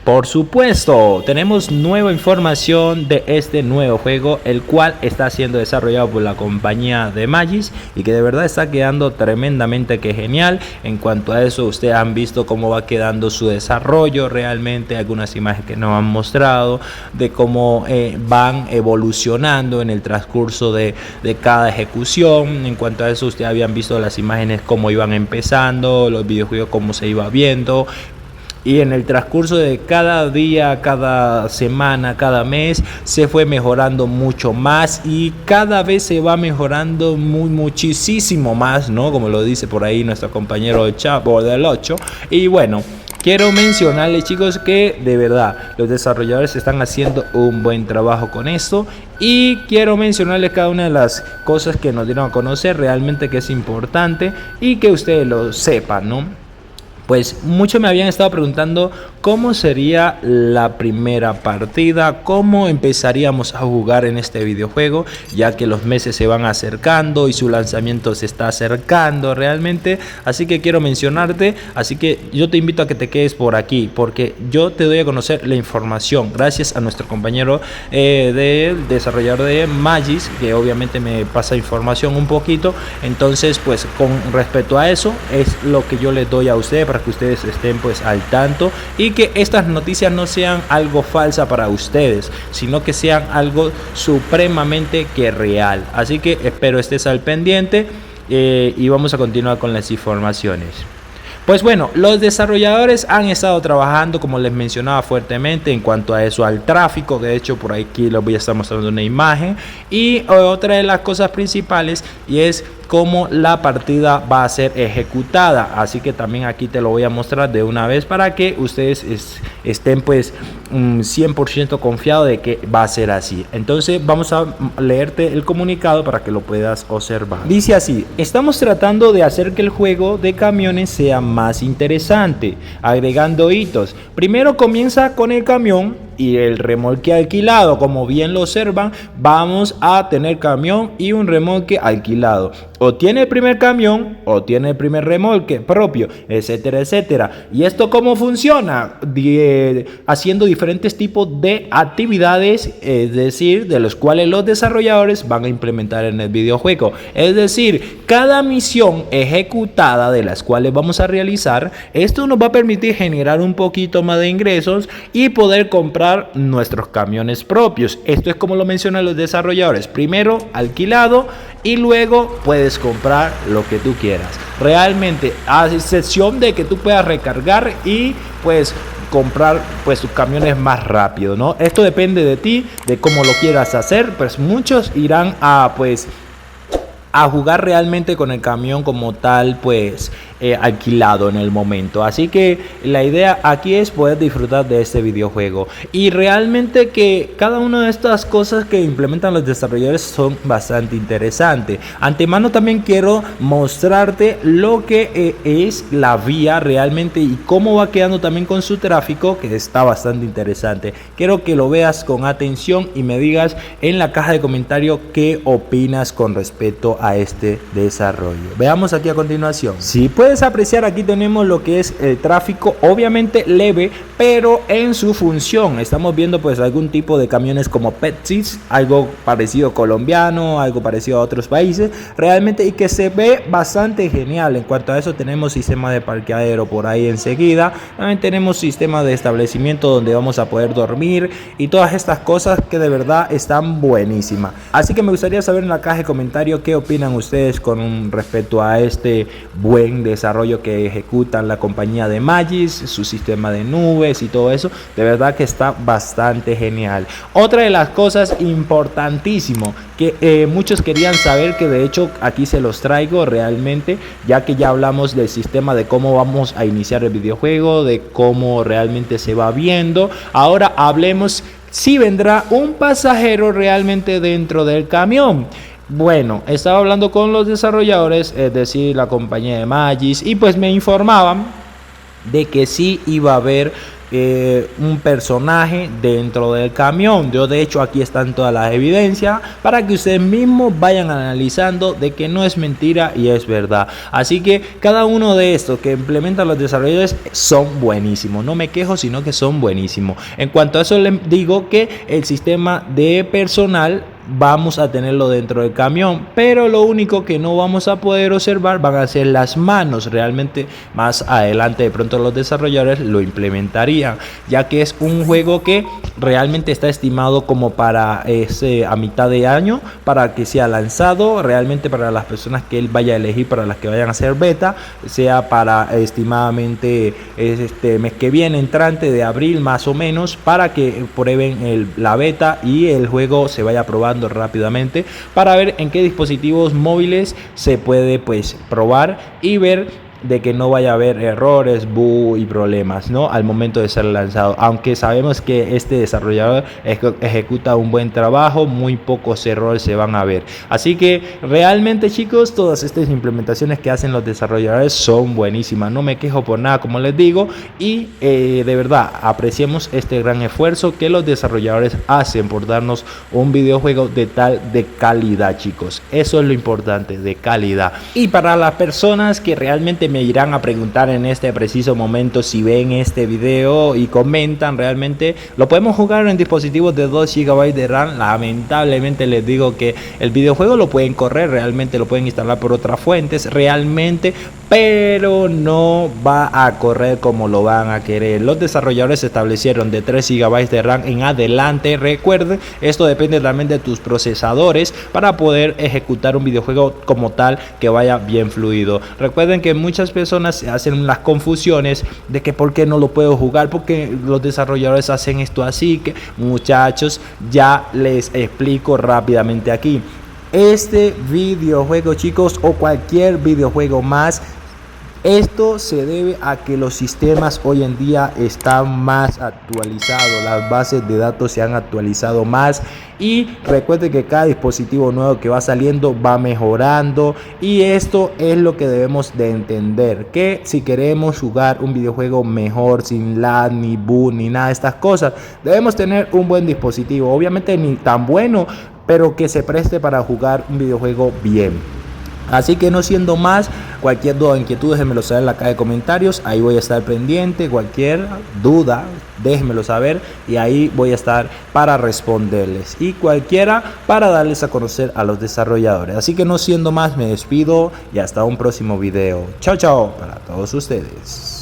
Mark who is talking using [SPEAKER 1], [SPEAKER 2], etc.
[SPEAKER 1] Por supuesto, tenemos nueva información de este nuevo juego, el cual está siendo desarrollado por la compañía de Magis y que de verdad está quedando tremendamente que genial. En cuanto a eso, ustedes han visto cómo va quedando su desarrollo, realmente algunas imágenes que nos han mostrado de cómo van evolucionando en el transcurso de cada ejecución. En cuanto a eso, ustedes habían visto las imágenes cómo iban empezando, los videojuegos cómo se iba viendo. Y en el transcurso de cada día, cada semana, cada mes, se fue mejorando mucho más y cada vez se va mejorando muchísimo más, ¿no? Como lo dice por ahí nuestro compañero Chavo del 8. Y bueno, quiero mencionarles, chicos, que de verdad los desarrolladores están haciendo un buen trabajo con esto. Y quiero mencionarles cada una de las cosas que nos dieron a conocer realmente, que es importante y que ustedes lo sepan, ¿no? Pues muchos me habían estado preguntando cómo sería la primera partida, cómo empezaríamos a jugar en este videojuego, ya que los meses se van acercando y su lanzamiento se está acercando realmente. Así que quiero mencionarte, así que yo te invito a que te quedes por aquí, porque yo te doy a conocer la información gracias a nuestro compañero del desarrollador de Magis, que obviamente me pasa información un poquito. Entonces, pues con respecto a eso es lo que yo les doy a ustedes para que ustedes estén pues al tanto y que estas noticias no sean algo falsa para ustedes, sino que sean algo supremamente que real. Así que espero estés al pendiente y vamos a continuar con las informaciones. Pues bueno, los desarrolladores han estado trabajando, como les mencionaba, fuertemente en cuanto a eso, al tráfico. De hecho, por aquí les voy a estar mostrando una imagen. Y otra de las cosas principales y es cómo la partida va a ser ejecutada. Así que también aquí te lo voy a mostrar de una vez para que ustedes estén pues 100% confiados de que va a ser así. Entonces vamos a leerte el comunicado para que lo puedas observar. Dice así: estamos tratando de hacer que el juego de camiones sea más interesante, agregando hitos. Primero comienza con el camión y el remolque alquilado. Como bien lo observan, vamos a tener camión y un remolque alquilado. O tiene el primer camión o tiene el primer remolque propio, etcétera, etcétera. ¿Y esto cómo funciona? Haciendo diferentes tipos de actividades, es decir, de los cuales los desarrolladores van a implementar en el videojuego. Es decir, cada misión ejecutada de las cuales vamos a realizar, esto nos va a permitir generar un poquito más de ingresos y poder comprar nuestros camiones propios. Esto es como lo mencionan los desarrolladores: primero alquilado y luego puedes comprar lo que tú quieras. Realmente, a excepción de que tú puedas recargar y pues comprar pues tus camiones más rápido, ¿no? Esto depende de ti, de cómo lo quieras hacer. Pues muchos irán a jugar realmente con el camión como tal, pues alquilado en el momento. Así que la idea aquí es poder disfrutar de este videojuego y realmente que cada una de estas cosas que implementan los desarrolladores son bastante interesantes. Antemano también quiero mostrarte lo que es la vía realmente y cómo va quedando también con su tráfico, que está bastante interesante. Quiero que lo veas con atención y me digas en la caja de comentarios qué opinas con respecto a este desarrollo. Veamos aquí a continuación. Si puedes apreciar, aquí tenemos lo que es el tráfico, obviamente leve, pero en su función. Estamos viendo pues algún tipo de camiones como Pepsis, algo parecido colombiano, algo parecido a otros países, realmente, y que se ve bastante genial. En cuanto a eso, tenemos sistema de parqueadero por ahí enseguida. También tenemos sistema de establecimiento donde vamos a poder dormir y todas estas cosas que de verdad están buenísimas. Así que me gustaría saber en la caja de comentarios qué opinan ustedes con respecto a este buen desarrollo que ejecutan la compañía de Magis, su sistema de nubes y todo eso. De verdad que está bastante genial. Otra de las cosas importantísimo que muchos querían saber, que de hecho aquí se los traigo realmente, ya que ya hablamos del sistema de cómo vamos a iniciar el videojuego, de cómo realmente se va viendo. Ahora hablemos si vendrá un pasajero realmente dentro del camión. Bueno, estaba hablando con los desarrolladores, es decir, la compañía de Magis, y pues me informaban de que sí iba a haber un personaje dentro del camión. Yo de hecho aquí están todas las evidencias para que ustedes mismos vayan analizando de que no es mentira y es verdad. Así que cada uno de estos que implementan los desarrolladores son buenísimos, no me quejo, sino que son buenísimos. En cuanto a eso les digo que el sistema de personal vamos a tenerlo dentro del camión, pero lo único que no vamos a poder observar van a ser las manos. Realmente más adelante de pronto los desarrolladores lo implementarían, ya que es un juego que realmente está estimado como para a mitad de año, para que sea lanzado realmente para las personas que él vaya a elegir, para las que vayan a hacer beta, sea para estimadamente este mes que viene, entrante de abril más o menos, para que prueben la beta y el juego se vaya probando rápidamente para ver en qué dispositivos móviles se puede pues probar y ver de que no vaya a haber errores, bug y problemas, ¿no? Al momento de ser lanzado. Aunque sabemos que este desarrollador ejecuta un buen trabajo, muy pocos errores se van a ver. Así que realmente, chicos, todas estas implementaciones que hacen los desarrolladores son buenísimas. No me quejo por nada, como les digo, y de verdad apreciemos este gran esfuerzo que los desarrolladores hacen por darnos un videojuego de calidad, chicos. Eso es lo importante, de calidad. Y para las personas que realmente me irán a preguntar en este preciso momento, si ven este video y comentan, realmente lo podemos jugar en dispositivos de 2 GB de RAM. Lamentablemente les digo que el videojuego lo pueden correr, realmente lo pueden instalar por otras fuentes realmente, pero no va a correr como lo van a querer. Los desarrolladores establecieron de 3 GB de RAM en adelante. Recuerden, esto depende también de tus procesadores para poder ejecutar un videojuego como tal que vaya bien fluido. Recuerden que muchas personas hacen las confusiones de que por qué no lo puedo jugar, porque los desarrolladores hacen esto así. Que muchachos, ya les explico rápidamente aquí. Este videojuego, chicos, o cualquier videojuego más, esto se debe a que los sistemas hoy en día están más actualizados, las bases de datos se han actualizado más, y recuerden que cada dispositivo nuevo que va saliendo va mejorando, y esto es lo que debemos de entender, que si queremos jugar un videojuego mejor, sin lag, ni bug, ni nada de estas cosas, debemos tener un buen dispositivo, obviamente ni tan bueno, pero que se preste para jugar un videojuego bien. Así que no siendo más, cualquier duda o inquietud déjenmelo saber en la caja de comentarios, ahí voy a estar pendiente. Cualquier duda déjenmelo saber y ahí voy a estar para responderles, y cualquiera para darles a conocer a los desarrolladores. Así que no siendo más, me despido y hasta un próximo video. Chao chao para todos ustedes.